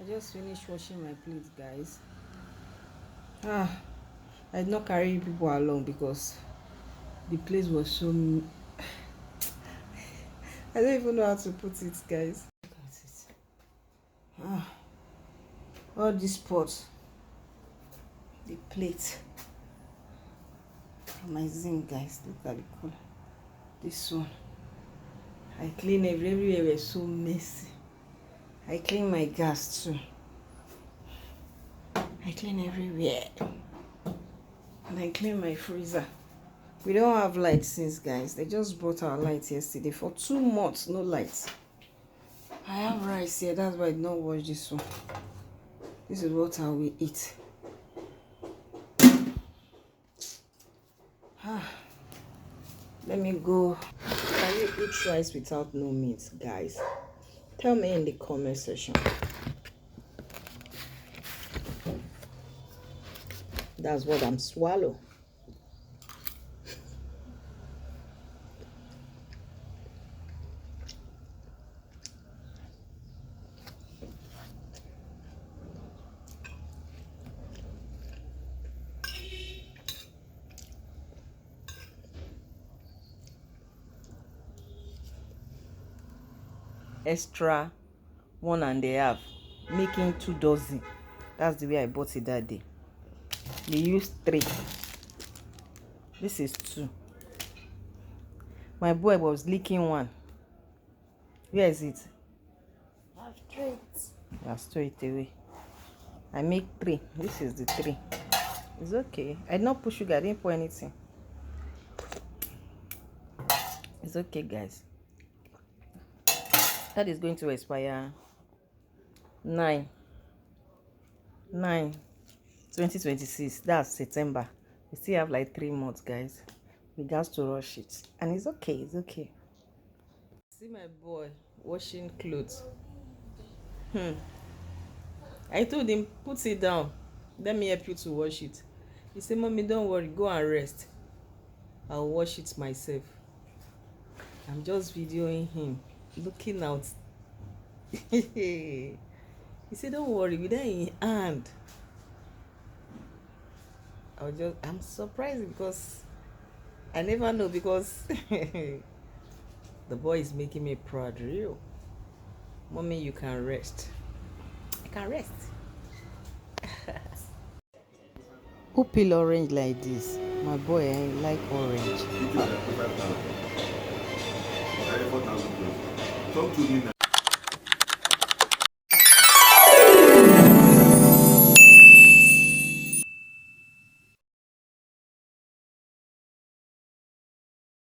I just finished washing my plates, guys. I did not carry people along because the place was so I don't even know how to put it, guys. Look at it. All these pots, the plate from my zinc, guys. Look at the color. This one, I clean everywhere. Was so messy. I clean my gas too. I clean everywhere. And I clean my freezer. We don't have light since, guys. They just brought our light yesterday. For 2 months, no light. I have rice here. That's why I did not wash this one. This is what I will eat. Let me go. Can you eat rice without no meat, guys? Tell me in the comment section. That's what I'm swallow. Extra 1.5, making 2 dozen. That's the way I bought it that day. We used 3. This is 2. My boy was licking 1. Where is it? I've straight. I'll throw it away. I make 3. This is the 3. It's okay. I did not put sugar. I didn't put anything. It's okay, guys. That is going to expire 9/9/2026. That's September. We still have like 3 months, guys. We got to rush it, and it's okay. It's okay. See my boy washing clothes. I told him, put it down. Let me help you to wash it. He said, Mommy, don't worry. Go and rest. I'll wash it myself. I'm just videoing him looking out. He said, don't worry, with that in hand. I'm surprised because I never know, because the boy is making me proud. Real. Mommy, you can rest. I can rest. Who peel orange like this? My boy, I like orange. Talk to me now.